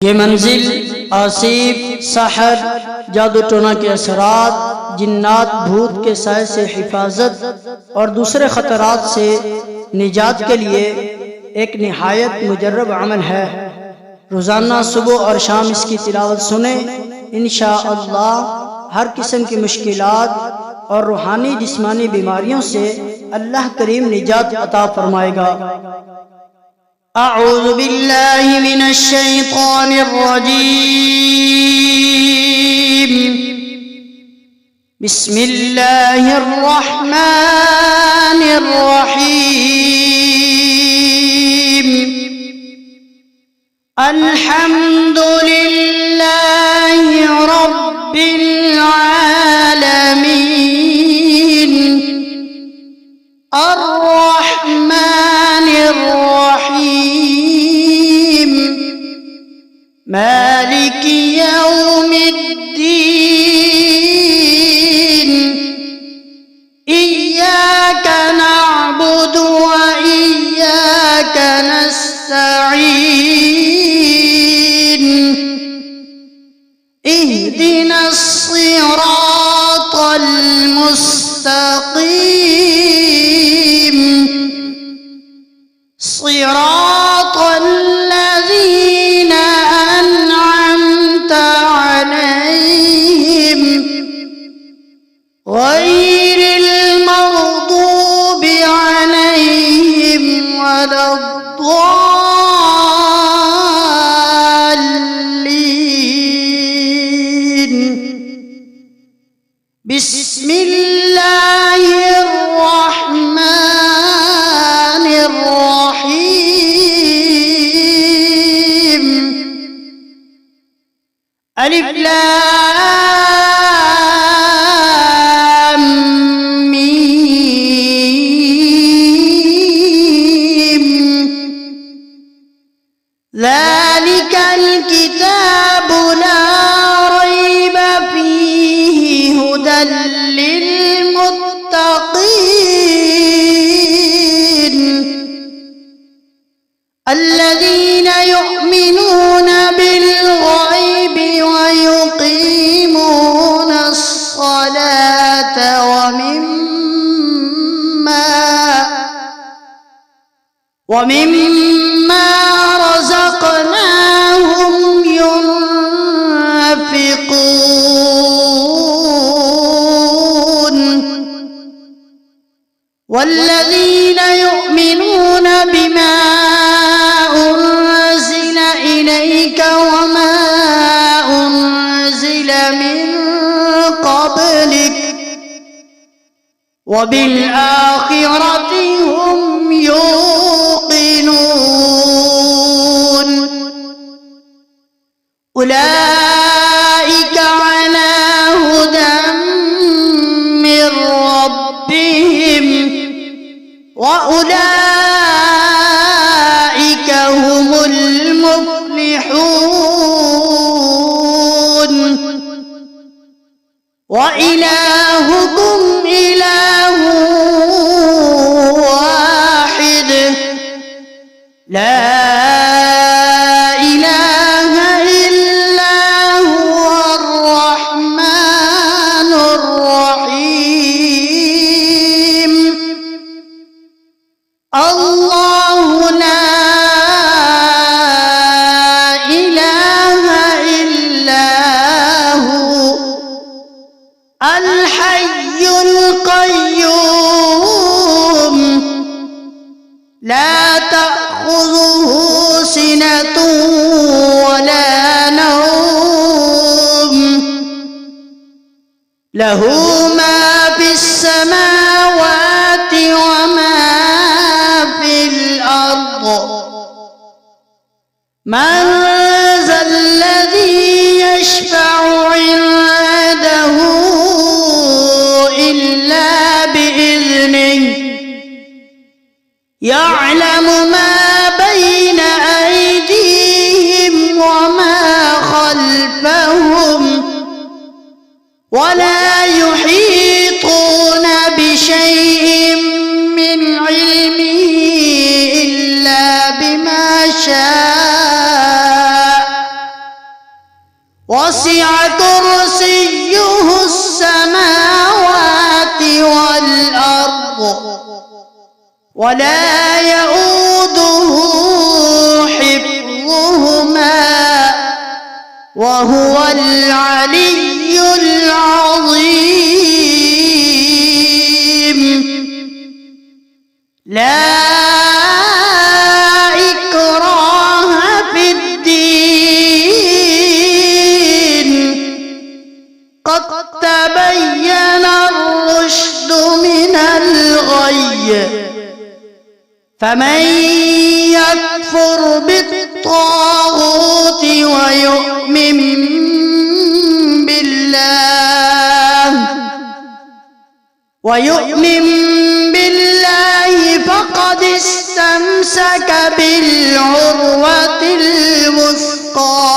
ये मंजिल आसिफ, सहर, जादू टोना के असरात, जिन्नात, भूत के साए से हिफाजत और दूसरे ख़तरात से निजात के लिए एक निहायत मुजर्रब अमल है। रोज़ाना सुबह और शाम इसकी तिलावत सुने, इंशाअल्लाह हर किस्म की मुश्किलात और रूहानी जिस्मानी बीमारियों से अल्लाह करीम निजात अता फरमाएगा। अऊज़ु बिल्लाहि मिनश शैतानिर रजीम। बिस्मिल्लाहिर रहमानिर रहीम। अल्हम्दुलिल्लाहि रब्बिल आलमीन। अर्रहमानिर रहीम। मालिकि यौमिद्दीन। इय्याका नअबुदु व इय्याका नस्तईन। इहदिनस सिरातल मुस्तक़ीम। सिरातल लज़ीना अनअमत अलैहिम गैरिल मग़दूबि अलैहिम वलद्दाल्लीन। बिस्मिल्लाहिर रहमानिर रहीम। अलिफ लाम मीम। ज़ालिकल किताबु ला रैब फीहि हुदल लिलमुत्तक़ीन। अल्लज़ीना युमिनून बिल-ग़ैबि व युक़ीमूनस सलात व मिम्मा रज़क़नाहुम युनफ़िक़ून। वल्लज़ीना युमिनून बिमा उन्ज़िल इलैक वमा उन्ज़िल मिन क़ब्लिक वबिल-आख़िरति हुम यूक़िनून। उलाइका अला हुदम मिर रब्बिहिम व उलाइका हुमुल मुफ़्लिहून। व इलाहुकुम इलाहुन वाहिद ला इलाहा इल्ला हुवर रहमानुर रहीम। अल्लाहु ला इलाहा इल्ला हु अल हय्युल क़य्यूम। ला तअख़ुज़ुहु सिनतुन वला नौम। लहू मा फिस समावाति व मा फिल अर्द। मन ज़ल्लज़ी यशफ़अु इंदहु इल्ला बिइज़निहि। यअलमु मा बैन अयदीहिम व मा खल्फहुम वला युहीतून बिशैइन मिन इल्मिही इल्ला बिमा शाअ। وسع كرسيه السماوات والأرض ولا يؤوده حفظهما وهو العلي العظيم. لا إكراه في الدين قد تبين الرشد من الغي فمن يكفر بالطاغوت ويؤمن بالله فقد استمسك بالعروة الوثقى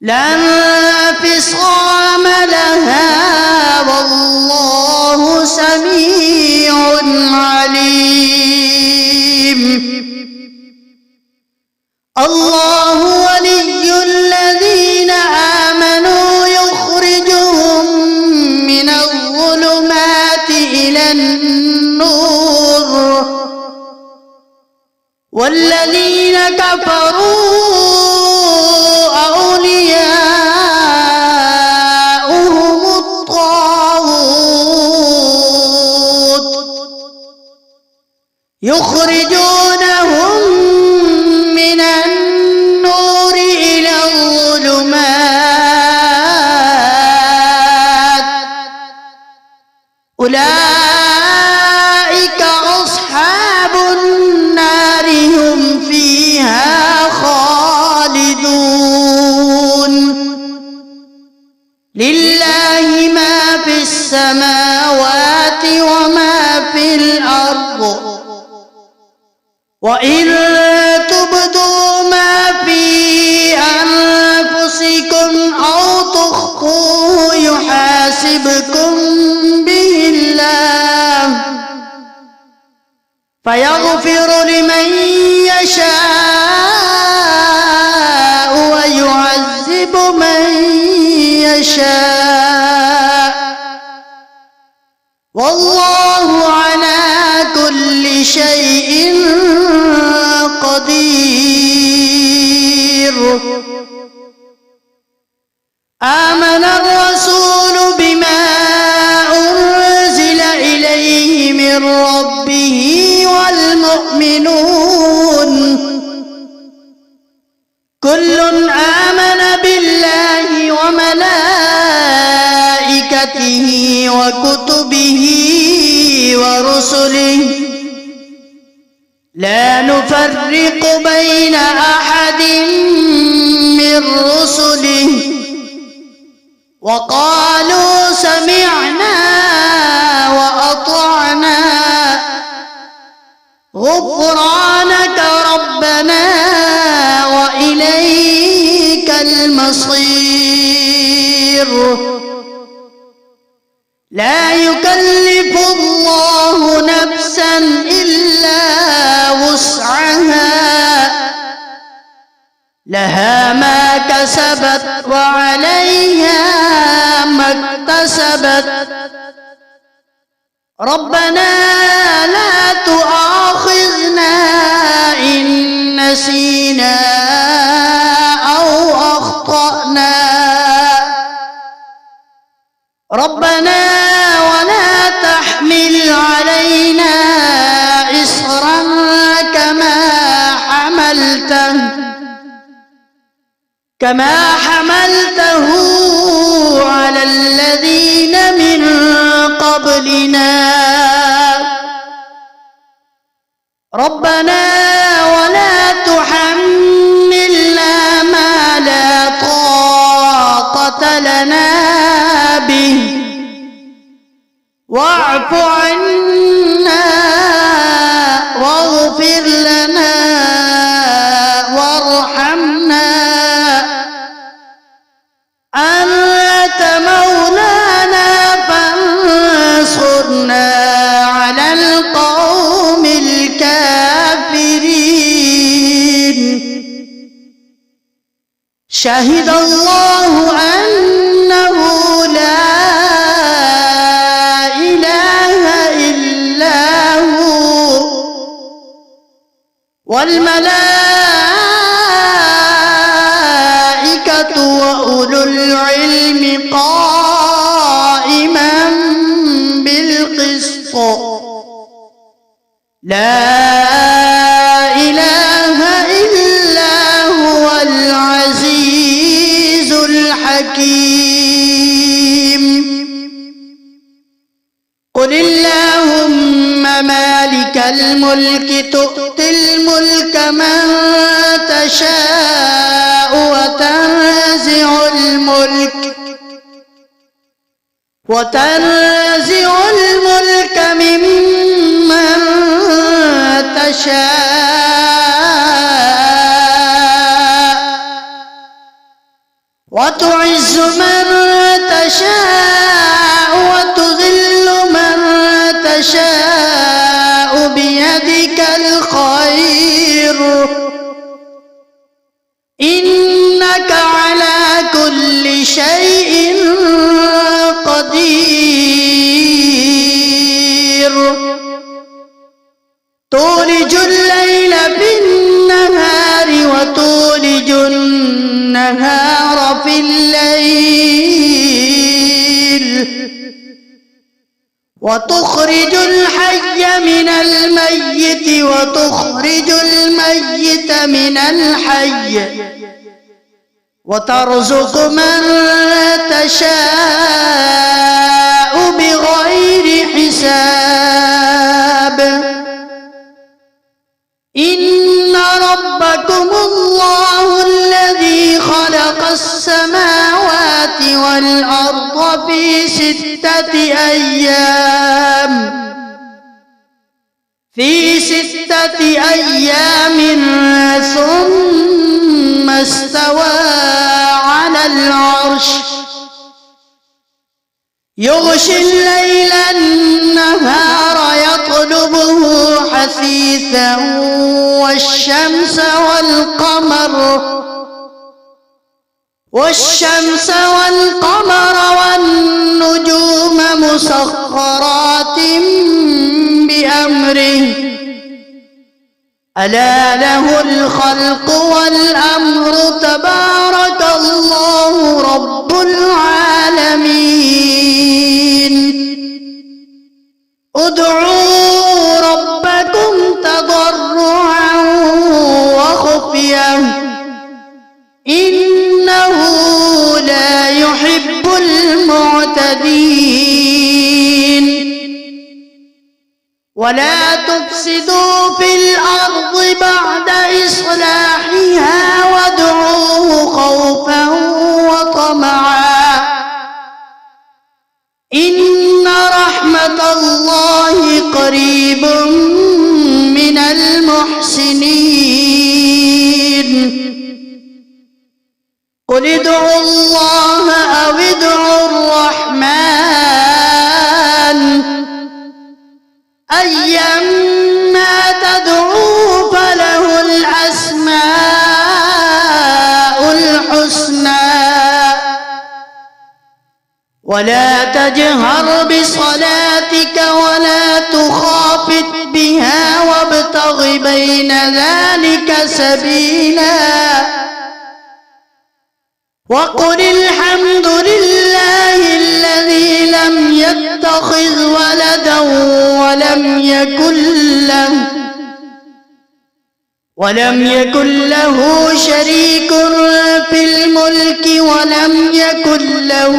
لا انفصام لها والله سميع عليم. الله ولي الذين آمنوا يخرجهم من الظلمات إلى النور والذين كفروا أولياؤهم الطاغوت يخرجونهم من النور إلى الظلمات أولئك أصحاب النار هم فيها خالدون. لله ما في السماوات وما في الأرض وإن تبدوا ما في أنفسكم أو تخفوه يحاسبكم به الله فيغفر لمن يشاء ويعذب من يشاء والله على كل شيء قدير. آمن الرسول بما أنزل إليه من ربه والمؤمنون كل آمن بالله وملائكته وكتبه ورسله لا نفرق بين أحد من رسله وقالوا سمعنا وأطعنا غفرانك ربنا وإليك المصير. لا يكلف الله نفسا إلا وسعها لها ما كسبت وعليها ما اكتسبت ربنا لا تؤاخذنا إن نسينا أو أخطأنا ربنا ولا تحمل علينا إصرا كما حملته على الذين من قبلنا ربنا ولا تحملنا ما لا طاقة لنا به واعف عنا واغفر لنا وارحمنا أنت مولانا فانصرنا على القوم الكافرين. شهد الله أنه لا إله إلا هو والملائكة وأولو العلم قائما بالقسط لا إله إلا هو العزيز الحكيم. قل اللهم مالك الملك تؤتي الملك من تشاء وتنزع الملك ممن تشاء وتعز من تشاء وتذل من تشاء بيدك الخير إنك على كل شيء قدير. تولج الليل في النهار وتولج النهار في الليل وتخرج الحي من الميت وتخرج الميت من الحي وترزق من تشاء بغير حساب. إن ربكم الله الذي خلق السماوات والأرض في 6 أيام ثم استوى على العرش يغشي الليل النهار يطلبه حثيثا والشمس والقمر والنجوم مسخرات بأمره ألا له الخلق والأمر تبارك الله رب العالمين. ادعوا ربكم تضرعا وخفية إنه لا يحب المعتدين. ولا تفسدوا في الأرض بعد إصلاحها وادعوه خوفا وطمعا إن رحمة الله قريب من المحسنين. قل ادعوا الله أو ادعوا الرحمن أيما تدعوا فله الأسماء الحسنى. ولا تجهر بصلاتك ولا تخافت بها وابتغ بين ذلك سبيلا وقل الحمد لله الذي لم يتخذ ولدا ولم يكن له شريك في الملك ولم يكن له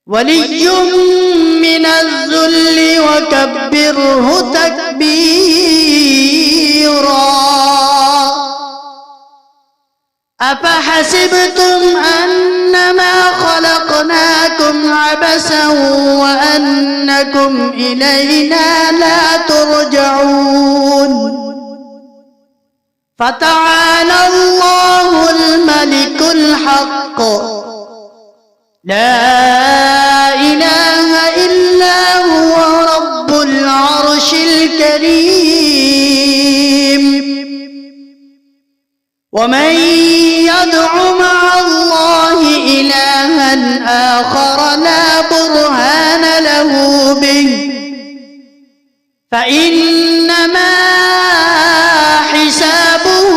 ولي من الذل وكبره تكبيرا. أفحسبتم أنما خلقناكم عبثا وأنكم إلينا لا ترجعون. فتعالى الله الملك الحق لا إله إلا هو رب العرش الكريم. ومن يدع مع الله إلها آخر لا برهان له به فإنما حسابه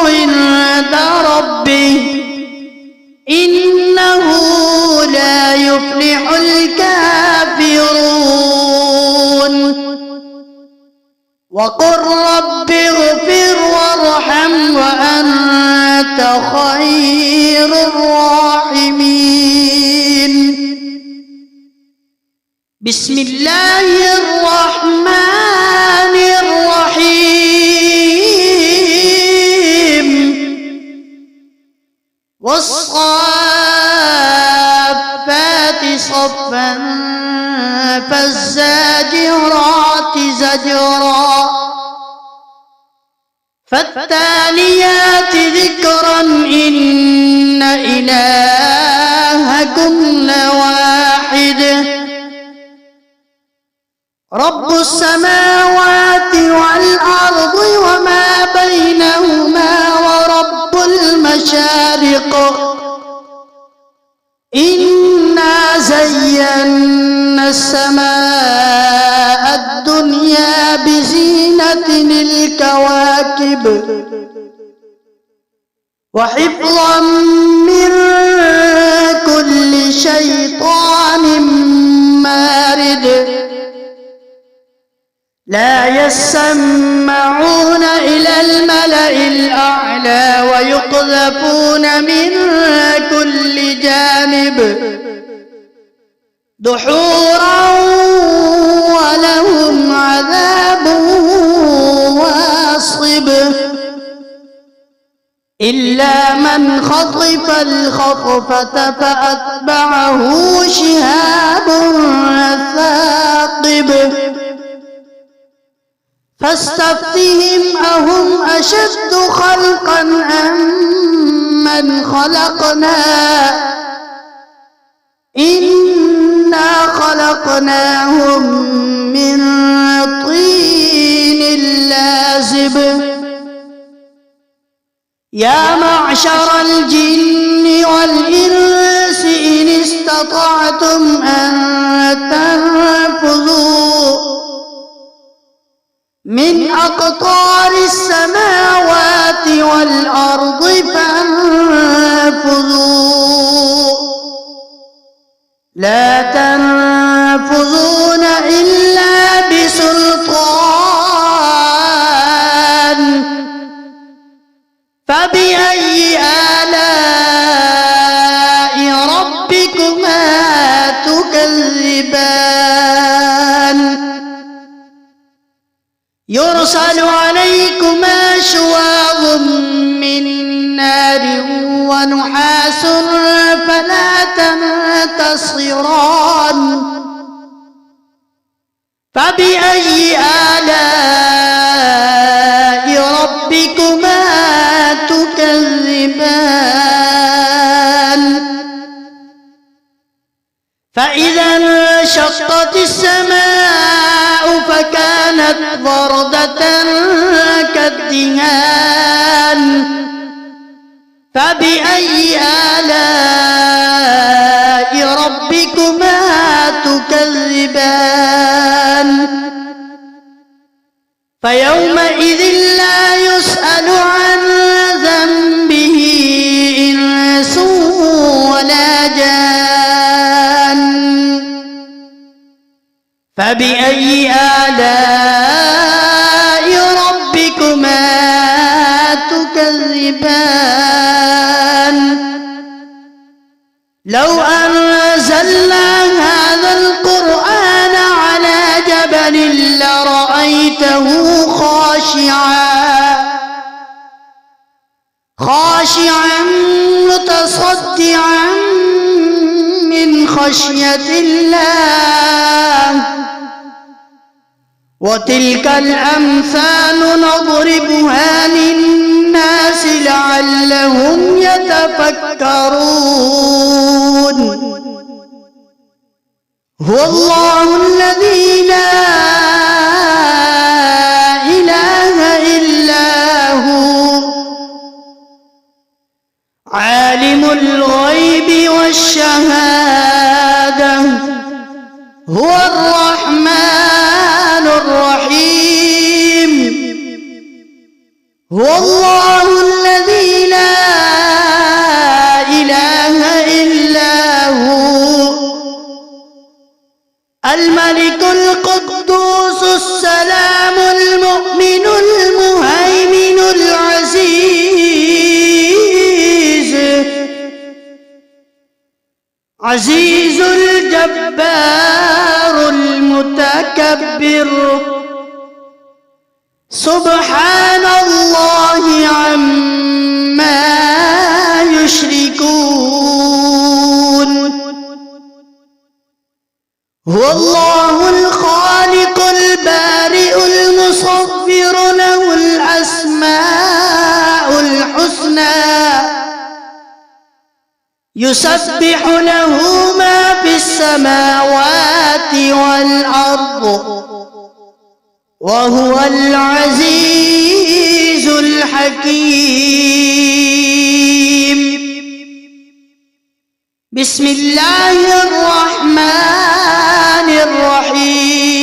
عند ربه إنه لا يفلح الكافرون وقل رب اغفر وارحم وأنت خير الراحمين. بسم الله الرحمن الرحيم والصافات صفا فالزاجرات زجرا فالتاليات ذكرا إن إلهكم لواحد رب السماوات والأرض وما بينهما ورب المشارق إنا زينا السماء الدنيا بزينة الكواكب وحفظا من كل شيطان مارد لا يسمعون إلى الملأ الأعلى ويقذفون من كل جانب دحورا ولهم عذاب واصب إلا من خطف الخطفة فأتبعه شهاب ثاقب فاستفتهم أهم أشد خلقا أم من خلقنا إنا خلقناهم من طين لازب يا معشر الجن والإنس إن استطعتم أن تنفذوا من أقطار السماوات والأرض فانفذوا لا تنفذون إلا بسلطان فبأي آلاء ربكما تكذبان يرسل عليكما شواظ من نار ونحاس فلا تنتصران فبأي آلاء ربكما تكذبان فإذا انشقت السماء فكانت وردة كالدهان فبأي آلاء ربكما تكذبان فيومئذ لا يسأل عن ذنبه إنس ولا جان فبأي آلاء ربكما تكذبان لو أنزلنا هذا القرآن على جبل لرأيته خاشعا متصدعا من خشية الله وتلك الأمثال نضربها للناس لعلهم يتفكرون هو الله الذي لا إله إلا هو عزيز الجبار المتكبر سبحان الله عما يشركون هو الله الخالق البارئ المصور له الأسماء الحسنى يسبح له ما في السماوات والأرض وهو العزيز الحكيم بسم الله الرحمن الرحيم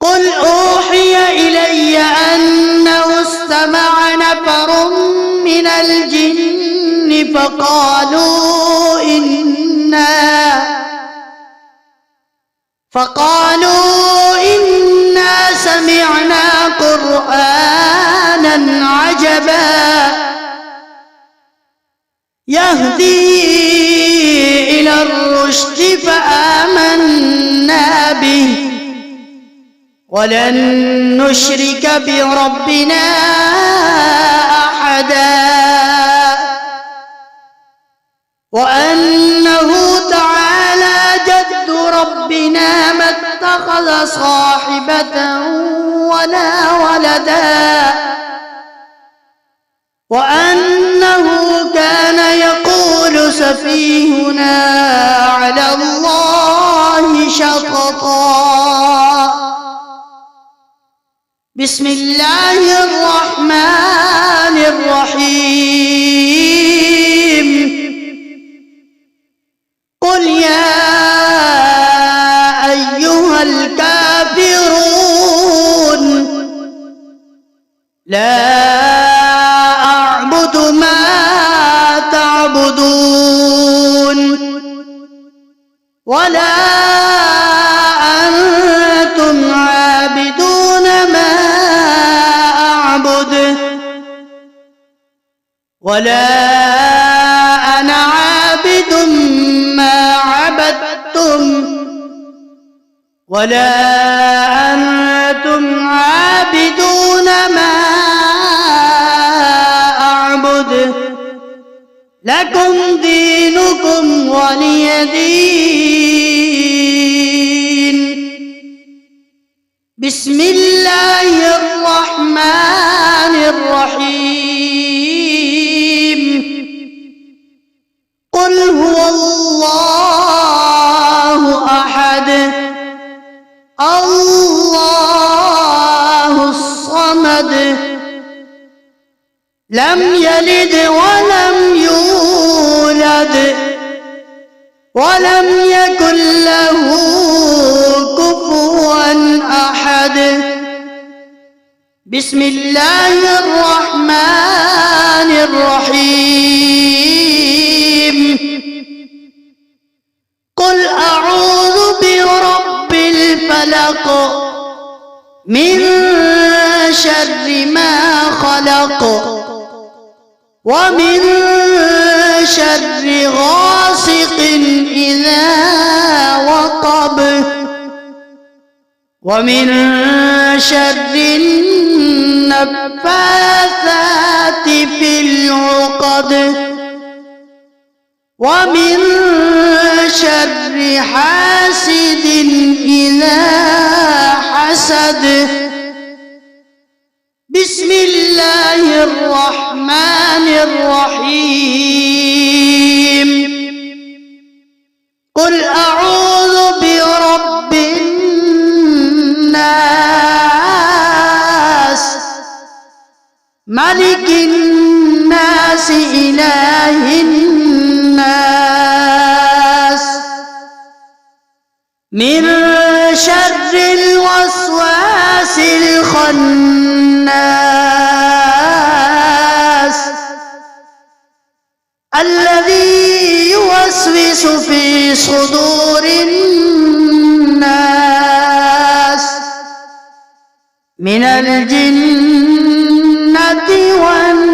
قل أوحي إلي أنه استمع نفر من الجن فقالوا إنا سمعنا قرآنا عجبا يهدي إلى الرشد فآمنا به ولن نشرك بربنا أحدا وأنه تعالى جد ربنا ما اتخذ صاحبة ولا ولدا وأنه كان يقول سفيهنا على الله شططا بسم الله الرحمن الرحيم قل يا أيها الكافرون لا أعبد ما تعبدون ولا أنتم عابدون ما أعبد ولا أنا عابد ما عبدتم ولا أنتم عابدون ما أعبد لكم دينكم ولي دين بسم الله الرحمن الرحيم قل هو الله أحد الله الصمد لم يلد ولم يولد ولم يكن له كفوا أحد بسم الله الرحمن الرحيم قل أعوذ برب الفلق من شر ما خلق ومن شر غاسق إذا وقب ومن شر النفاثات في العقد ومن شر حاسد إذا حسد بسم الله الرحمن الرحيم قل أعوذ برب الناس ملك الناس إله الناس من شر الوسواس الخناس الذي يوسوس في صدور الناس من الجنة والناس